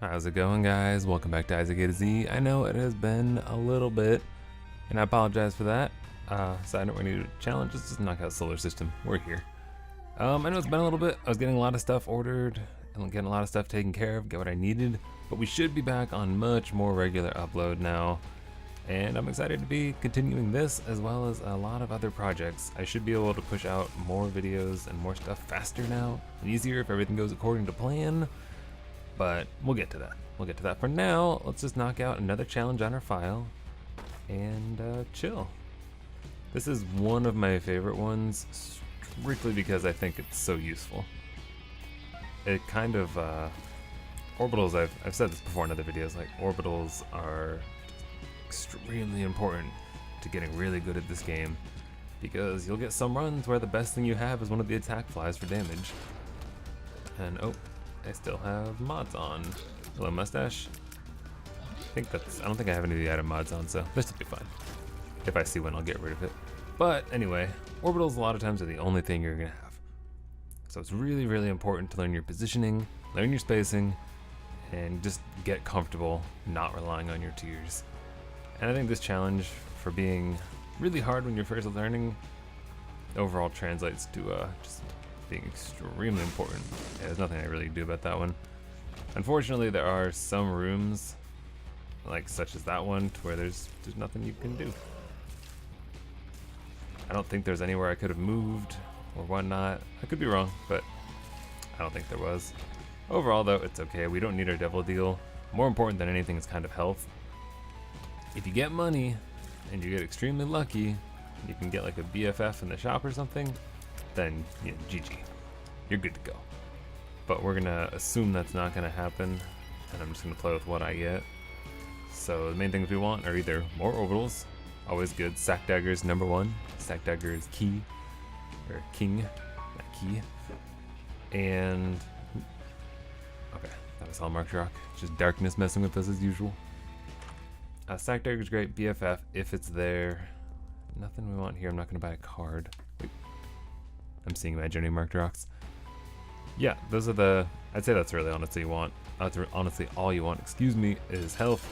How's it going, guys? Welcome back to Isaac A to Z. I know it has been a little bit, and I apologize for that. Side note, we need a challenge. Let's just knock out Solar System. We're here. I know it's been a little bit. I was getting a lot of stuff ordered and getting a lot of stuff taken care of, get what I needed, but we should be back on much more regular upload now. And I'm excited to be continuing this as well as a lot of other projects. I should be able to push out more videos and more stuff faster now and easier if everything goes according to plan. But we'll get to that. We'll get to that. For now, let's just knock out another challenge on our file and chill. This is one of my favorite ones, strictly because I think it's so useful. It kind of, orbitals, I've said this before in other videos, like orbitals are extremely important to getting really good at this game, because you'll get some runs where the best thing you have is one of the attack flies for damage. And oh, I still have mods on. Hello, mustache. I don't think I have any of the item mods on, so this will be fine. If I see one, I'll get rid of it. But anyway, orbitals a lot of times are the only thing you're gonna have. So it's really, really important to learn your positioning, learn your spacing, and just get comfortable not relying on your tiers. And I think this challenge, for being really hard when you're first learning, overall translates to just being extremely important. Yeah, there's nothing I really do about that one. Unfortunately, there are some rooms, like such as that one, to where there's nothing you can do. I don't think there's anywhere I could have moved or whatnot. I could be wrong, but I don't think there was. Overall, though, it's okay. We don't need our devil deal. More important than anything is kind of health. If you get money and you get extremely lucky, you can get like a BFF in the shop or something, then yeah, GG. You're good to go. But we're gonna assume that's not gonna happen, and I'm just gonna play with what I get. So the main things we want are either more orbitals, always good. Sack daggers #1. Sack dagger is key, or king, not key. And okay, that was all marked rock. Just darkness messing with us as usual. Sack dagger is great. BFF if it's there. Nothing we want here. I'm not gonna buy a card. Wait. I'm seeing imaginary marked rocks. Yeah, those are the. I'd say that's really honestly you want. Honestly, all you want. Excuse me, is health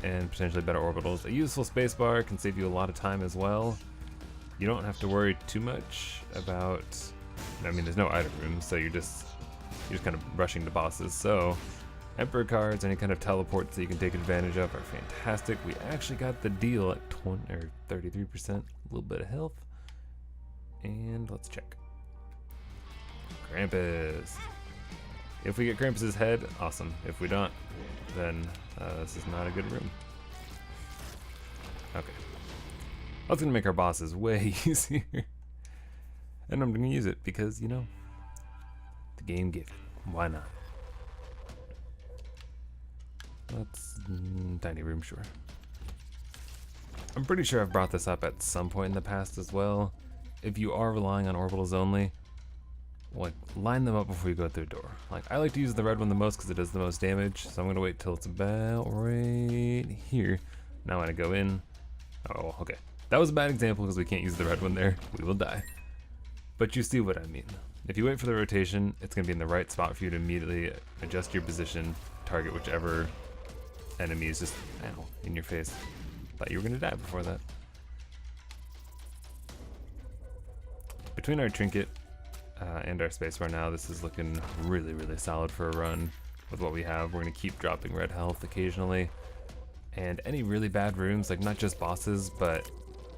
and potentially better orbitals. A useful spacebar can save you a lot of time as well. You don't have to worry too much about. I mean, there's no item room, so you're just kind of rushing to bosses. So, Emperor cards, any kind of teleports that you can take advantage of are fantastic. We actually got the deal at 20 or 33%, a little bit of health. And let's check. Krampus. If we get Krampus's head, awesome. If we don't, then this is not a good room. Okay. That's gonna make our bosses way easier. And I'm gonna use it because, you know, the game gave it. Why not? Let's tiny room, sure. I'm pretty sure I've brought this up at some point in the past as well. If you are relying on orbitals only, like line them up before you go through the door. Like I like to use the red one the most because it does the most damage. So I'm gonna wait till it's about right here. Now when I go in, oh okay, that was a bad example because we can't use the red one there. We will die. But you see what I mean. If you wait for the rotation, it's gonna be in the right spot for you to immediately adjust your position, target whichever enemy is just ow, in your face. Thought you were gonna die before that. Between our trinket and our spacebar now, this is looking really, really solid for a run with what we have. We're gonna keep dropping red health occasionally. And any really bad rooms, like not just bosses, but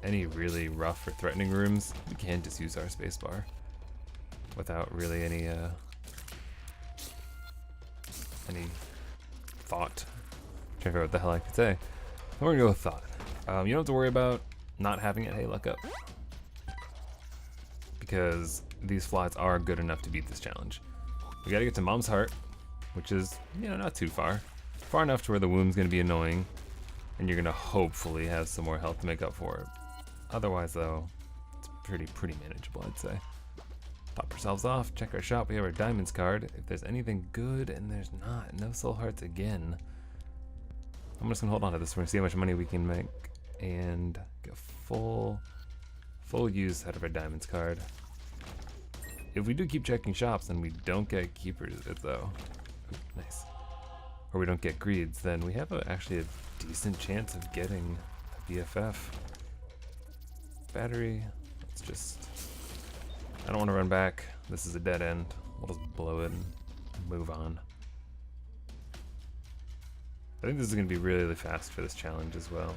any really rough or threatening rooms, we can just use our spacebar without really any thought. Trying to figure out what the hell I could say. We're gonna go with thought. You don't have to worry about not having it. Hey, luck up. Because these flies are good enough to beat this challenge. We gotta get to Mom's Heart, which is, you know, not too far. Far enough to where the womb's gonna be annoying, and you're gonna hopefully have some more health to make up for it. Otherwise, though, it's pretty manageable, I'd say. Top ourselves off, check our shop, we have our diamonds card. If there's anything good, and there's not, no soul hearts again. I'm just gonna hold on to this, we're gonna see how much money we can make, and get full use out of our diamonds card. If we do keep checking shops and we don't get keepers though, ooh, nice. or we don't get greeds, then we have actually a decent chance of getting a BFF. Battery, let's just, I don't want to run back. This is a dead end. We'll just blow it and move on. I think this is going to be really, really fast for this challenge as well.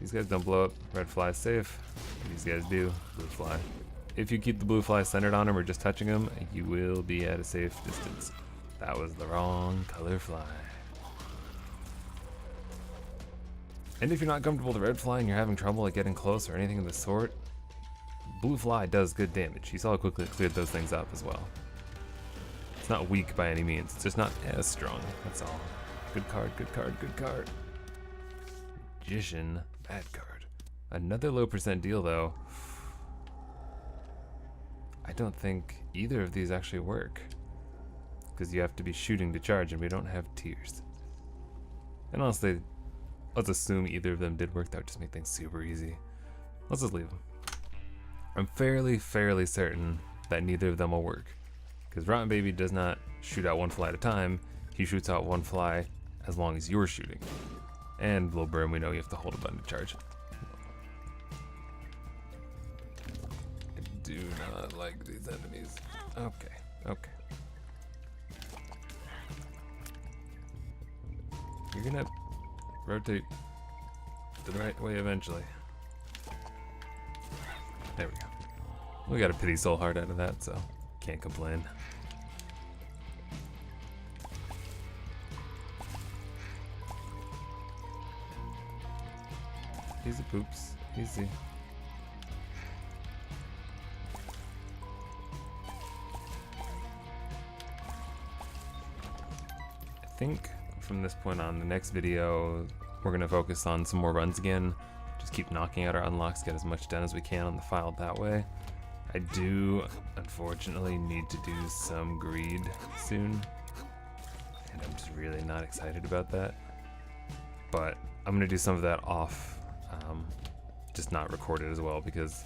These guys don't blow up. Red fly is safe. These guys do. Blue fly. If you keep the blue fly centered on him or just touching him, you will be at a safe distance. That was the wrong color fly. And if you're not comfortable with the red fly and you're having trouble like getting close or anything of the sort, blue fly does good damage. You saw how quickly it cleared those things up as well. It's not weak by any means. It's just not as strong. That's all. Good card, good card, good card. Magician, bad card. Another low percent deal though. I don't think either of these actually work, because you have to be shooting to charge and we don't have tears. And honestly, let's assume either of them did work. That would just make things super easy. Let's just leave them. I'm fairly certain that neither of them will work, because Rotten Baby does not shoot out one fly at a time. He shoots out one fly as long as you're shooting. And Low Burn, we know you have to hold a button to charge. I do not like these enemies. Okay, okay. You're gonna rotate the right way eventually. There we go. We got a pity soul heart out of that, so can't complain. Easy poops, easy. I think from this point on, the next video, we're gonna focus on some more runs again. Just keep knocking out our unlocks, get as much done as we can on the file that way. I do, unfortunately, need to do some greed soon, and I'm just really not excited about that. But I'm gonna do some of that off, just not record it as well, because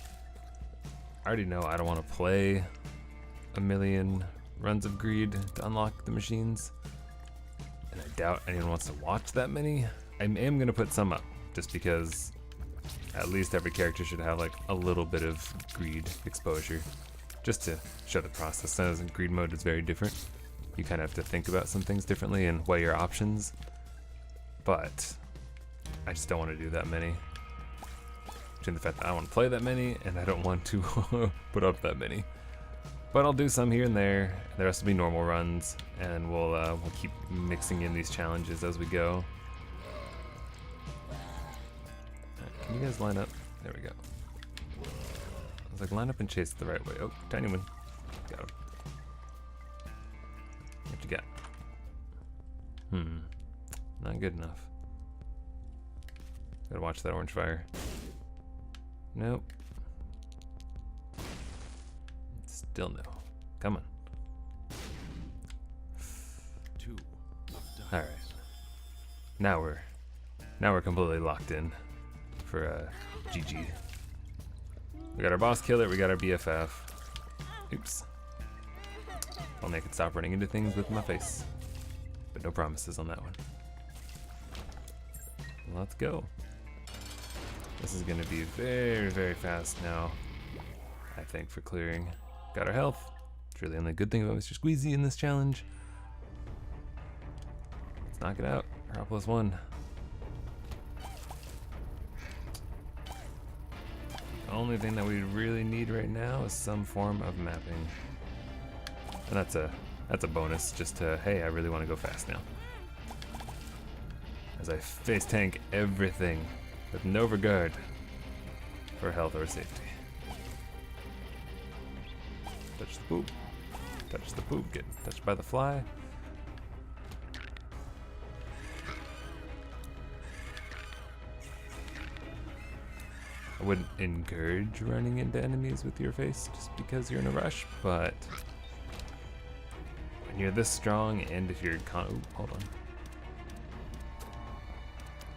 I already know I don't want to play a million runs of greed to unlock the machines, and I doubt anyone wants to watch that many. I am gonna put some up, just because at least every character should have like a little bit of greed exposure, just to show the process. Since in greed mode is very different, you kind of have to think about some things differently and weigh your options. But I just don't want to do that many. Between the fact that I don't want to play that many and I don't want to put up that many. But I'll do some here and there. The rest will be normal runs, and we'll keep mixing in these challenges as we go. Right, can you guys line up? There we go. I was like, line up and chase it the right way. Oh, tiny one. Got him. What you got? Not good enough. Gotta watch that orange fire. Nope. Still no. Come on. Alright. Now we're completely locked in for GG. We got our boss killer, we got our BFF. Oops. Only I could stop running into things with my face. But no promises on that one. Let's go. This is gonna be very fast now, I think, for clearing. Got our health. It's really the only good thing about Mr. Squeezy in this challenge. Let's knock it out. R +1. The only thing that we really need right now is some form of mapping. And that's a bonus, just to, hey, I really want to go fast now. As I face tank everything with no regard for health or safety. Touch the poop. Touch the poop. Get touched by the fly. I wouldn't encourage running into enemies with your face just because you're in a rush, but when you're this strong, and if you're hold on.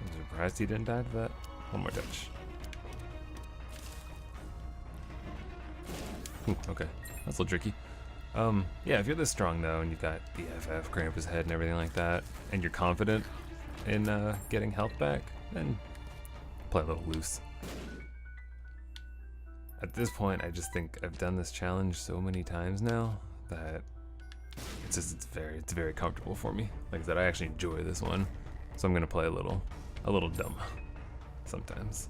I'm surprised he didn't die to that. One more touch. Ooh, okay. That's a little tricky. Yeah, if you're this strong though, and you've got BFF, Krampus head, and everything like that, and you're confident in getting health back, then play a little loose. At this point, I just think I've done this challenge so many times now that it's very comfortable for me. Like I said, I actually enjoy this one, so I'm gonna play a little dumb sometimes.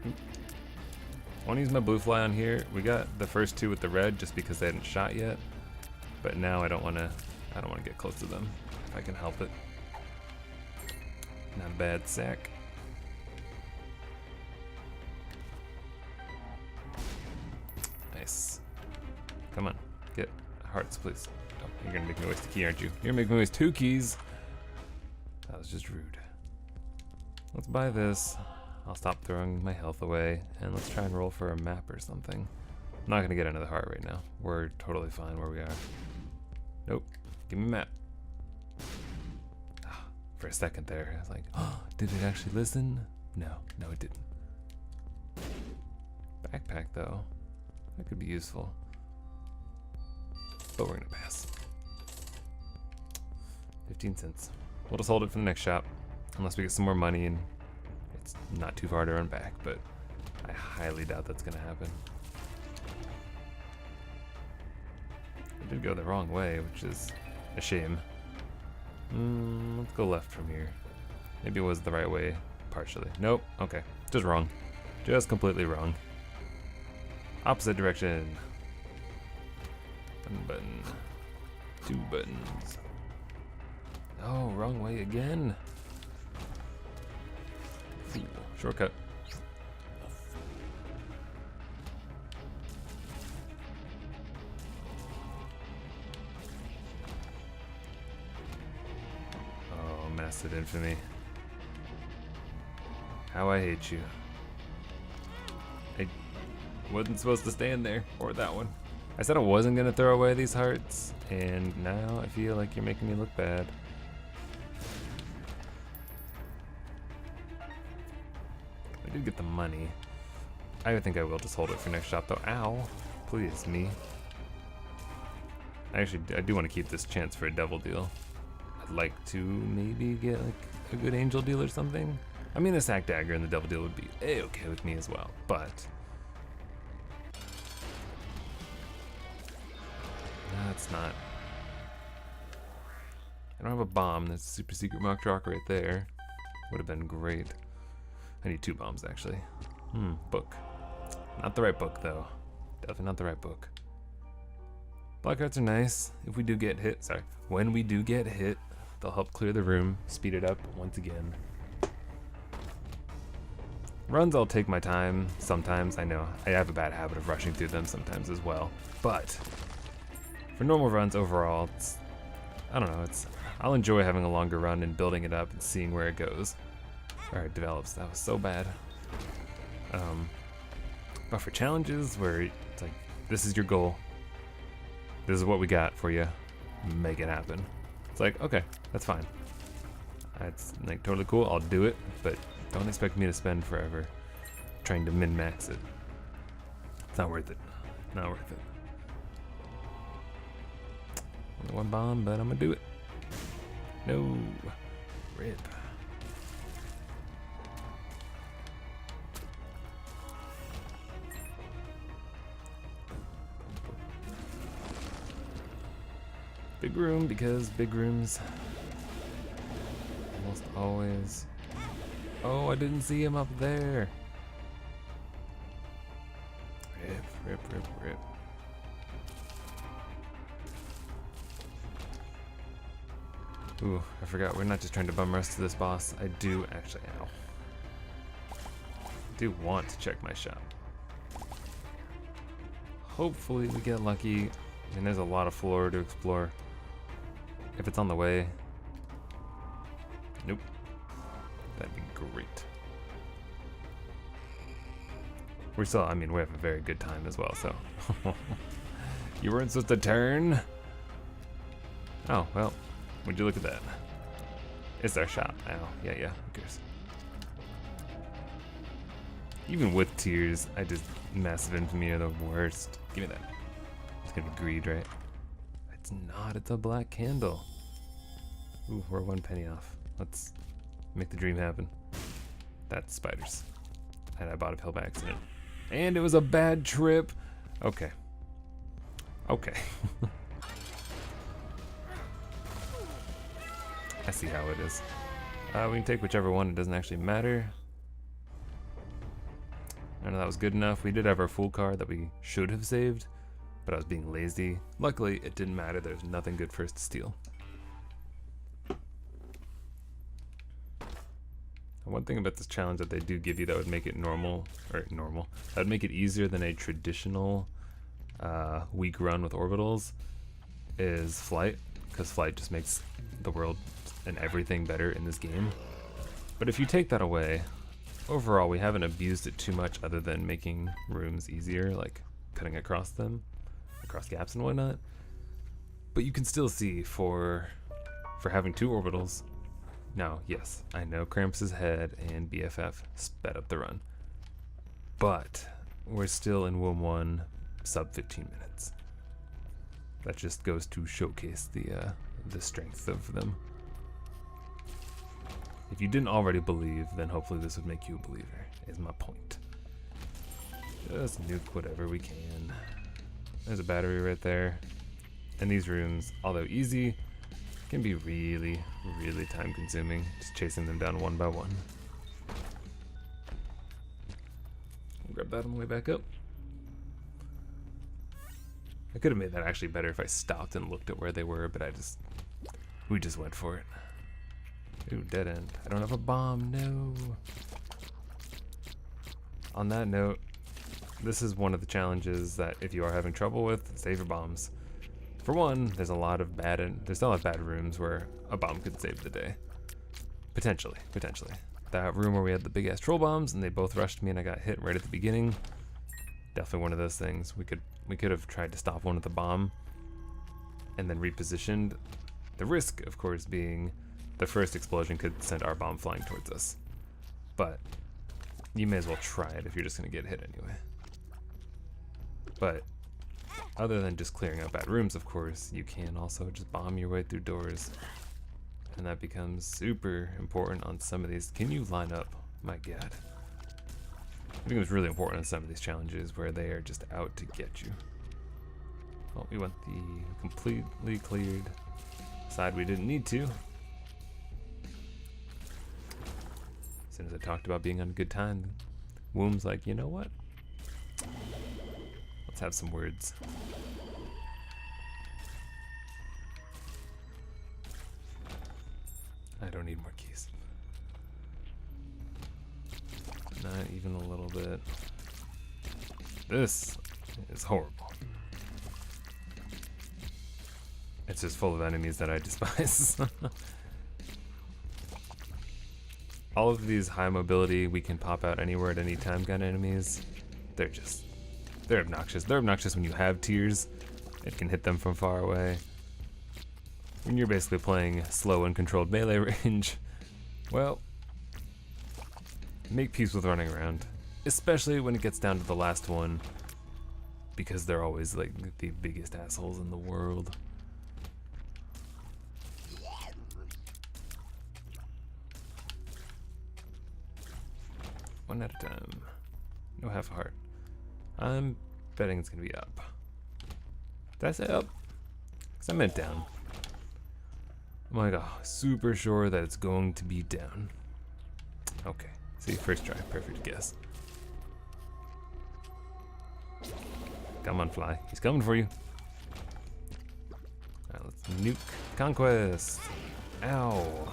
I want to use my blue fly on here. We got the first two with the red just because they hadn't shot yet, but now I don't want to get close to them if I can help it. Not a bad sack. Nice. Come on, get hearts, please. Oh, you're gonna make me waste a key, aren't you? You're gonna make me waste 2 keys. That was just rude. Let's buy this. I'll stop throwing my health away, and let's try and roll for a map or something. I'm not gonna get another heart right now. We're totally fine where we are. Nope. Give me a map. For a second there, I was like, oh, did it actually listen? No, it didn't. Backpack though. That could be useful. But we're gonna pass. 15 cents. We'll just hold it for the next shop. Unless we get some more money and it's not too far to run back, but I highly doubt that's gonna happen. I did go the wrong way, which is a shame. Let's go left from here. Maybe it was the right way, partially. Nope, okay. Just wrong. Just completely wrong. Opposite direction. 1 button. 2 buttons. Oh, wrong way again. Ooh, shortcut. Oh, massive infamy. How I hate you. I wasn't supposed to stand there, or that one. I said I wasn't gonna throw away these hearts, and now I feel like you're making me look bad. I did get the money. I think I will just hold it for next shop though. Ow, please me. Actually, I do want to keep this chance for a double deal. I'd like to maybe get like a good angel deal or something. I mean, the sack dagger and the double deal would be okay with me as well, but that's not. I don't have a bomb. That's a super secret mock rock right there. Would have been great. I need 2 bombs actually. Book. Not the right book though. Definitely not the right book. Black hearts are nice. If we do get hit, sorry, when we do get hit, they'll help clear the room, speed it up once again. Runs, I'll take my time sometimes. I know I have a bad habit of rushing through them sometimes as well, but for normal runs overall, it's, I don't know, I'll enjoy having a longer run and building it up and seeing where it goes. Or it develops. That was so bad. But for challenges where it's like, this is your goal, this is what we got for you, make it happen. It's like, okay, that's fine. It's like totally cool, I'll do it, but don't expect me to spend forever trying to min-max it. It's not worth it. Not worth it. Only 1 bomb, but I'm gonna do it. No. Rip. Big room, because big rooms almost always. Oh, I didn't see him up there. Rip, rip, rip, rip. Ooh, I forgot, we're not just trying to bum rush to this boss. I do actually, ow. I do want to check my shop. Hopefully we get lucky. I mean, there's a lot of floor to explore. If it's on the way. Nope. That'd be great. We're still, I mean, we have a very good time as well, so. You weren't supposed to turn? Oh, well, would you look at that? It's our shop. Ow, yeah, who cares? Even with tears, massive infamy are the worst. Give me that. It's gonna be greed, right? It's not, it's a black candle. Ooh, we're 1 penny off. Let's make the dream happen. That's spiders. And I bought a pill by accident. And it was a bad trip. Okay. Okay. I see how it is. We can take whichever one, it doesn't actually matter. I know that was good enough. We did have our full card that we should have saved, but I was being lazy. Luckily, it didn't matter. There's nothing good for us to steal. One thing about this challenge that they do give you that would make it that would make it easier than a traditional weak run with orbitals is flight, because flight just makes the world and everything better in this game. But if you take that away, overall we haven't abused it too much other than making rooms easier, like cutting across them, across gaps and whatnot. But you can still see for having 2 orbitals. Now, yes, I know Krampus's head and BFF sped up the run, but we're still in Womb 1 sub 15 minutes. That just goes to showcase the strength of them. If you didn't already believe, then hopefully this would make you a believer, is my point. Just nuke whatever we can. There's a battery right there. And these rooms, although easy, can be really, really time consuming, just chasing them down one by one. Grab that on the way back up. I could have made that actually better if I stopped and looked at where they were, but we just went for it. Ooh, dead end. I don't have a bomb, no. On that note, this is one of the challenges that if you are having trouble with, save your bombs. For one, there's still a lot of bad rooms where a bomb could save the day. Potentially. That room where we had the big ass troll bombs and they both rushed me and I got hit right at the beginning. Definitely one of those things. We could have tried to stop one with a bomb and then repositioned. The risk, of course, being the first explosion could send our bomb flying towards us. But you may as well try it if you're just gonna get hit anyway. But other than just clearing out bad rooms, of course, you can also just bomb your way through doors. And that becomes super important on some of these. Can you line up? My god. I think it was really important on some of these challenges where they are just out to get you. Well, we went the completely cleared side we didn't need to. As soon as I talked about being on a good time, Womb's like, you know what? Let's have some words. I don't need more keys. Not even a little bit. This is horrible. It's just full of enemies that I despise. All of these high mobility, we can pop out anywhere at any time kind of enemies, they're obnoxious. They're obnoxious when you have tears. It can hit them from far away. When you're basically playing slow and controlled melee range, well, make peace with running around. Especially when it gets down to the last one, because they're always like the biggest assholes in the world. One at a time. No half a heart. I'm betting it's gonna be up. Did I say up? Because I meant down. I'm like, oh, super sure that it's going to be down. Okay. See, first try. Perfect guess. Come on, fly. He's coming for you. Alright, let's nuke conquest. Ow.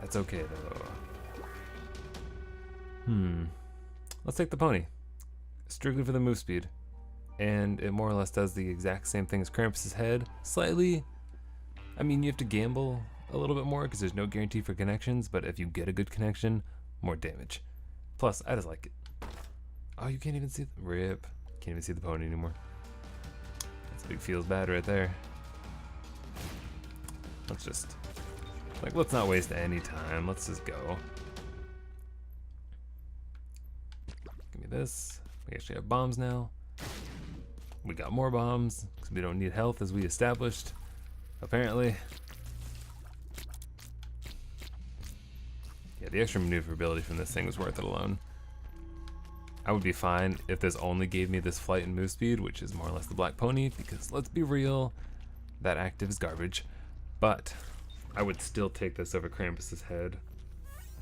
That's okay, though. Let's take the pony. Strictly for the move speed. And it more or less does the exact same thing as Krampus's head. Slightly. I mean, you have to gamble a little bit more because there's no guarantee for connections, but if you get a good connection, more damage. Plus, I just like it. Oh, you can't even see the rip. Can't even see the pony anymore. That's big feels bad right there. Let's not waste any time. Let's just go. Give me this. We actually have bombs now. We got more bombs, because we don't need health as we established, apparently. Yeah, the extra maneuverability from this thing was worth it alone. I would be fine if this only gave me this flight and move speed, which is more or less the Black Pony, because let's be real, that active is garbage. But I would still take this over Krampus's head,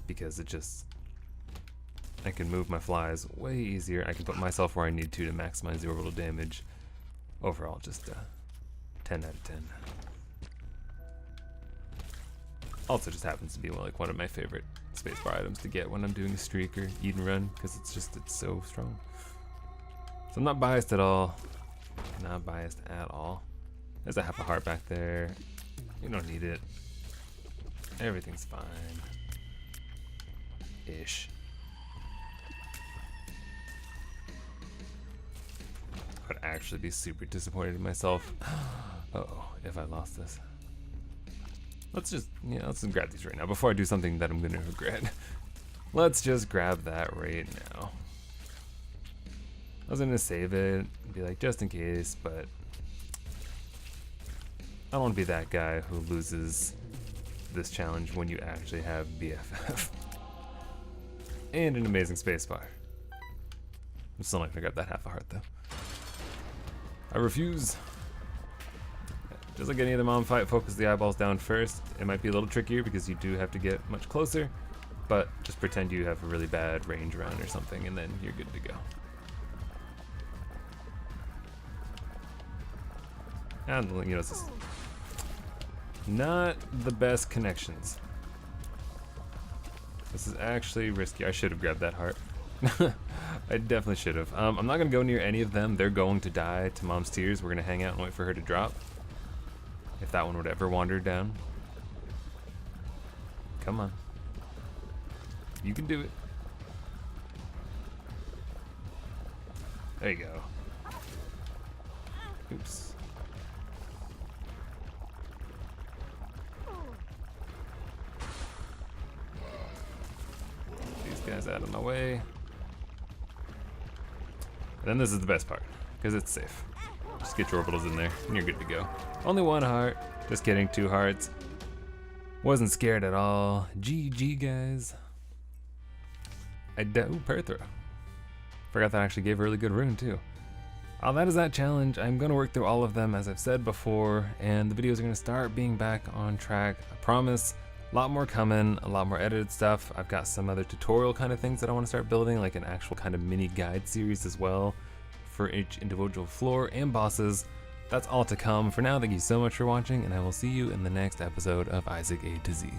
because it just, I can move my flies way easier. I can put myself where I need to maximize the orbital damage. Overall, just 10 out of 10. Also just happens to be like one of my favorite spacebar items to get when I'm doing a streak or eat and run, because it's so strong. So I'm not biased at all. Not biased at all. There's a half a heart back there. You don't need it. Everything's fine. Ish. I would actually be super disappointed in myself. Uh-oh, if I lost this. Let's just grab these right now before I do something that I'm gonna regret. Let's just grab that right now. I was gonna save it, be like, just in case, but I don't want to be that guy who loses this challenge when you actually have BFF. And an amazing spacebar. I'm still not gonna grab that half a heart though. I refuse. Just like any other mom fight, focus the eyeballs down first. It might be a little trickier because you do have to get much closer, but just pretend you have a really bad range round or something and then you're good to go. And you know, this is not the best connections. This is actually risky. I should have grabbed that heart. I definitely should have. I'm not gonna go near any of them. They're going to die to Mom's tears. We're gonna hang out and wait for her to drop. If that one would ever wander down. Come on. You can do it. There you go. Oops. These guys out of my way. And then this is the best part, because it's safe. Just get your orbitals in there, and you're good to go. Only one heart. Just kidding, 2 hearts. Wasn't scared at all. GG, guys. Ooh, parry throw. Forgot that I actually gave a really good rune, too. That is that challenge. I'm going to work through all of them, as I've said before, and the videos are going to start being back on track. I promise. A lot more coming, a lot more edited stuff. I've got some other tutorial kind of things that I want to start building, like an actual kind of mini guide series as well, for each individual floor and bosses. That's all to come. For now, thank you so much for watching, and I will see you in the next episode of Isaac A to Z.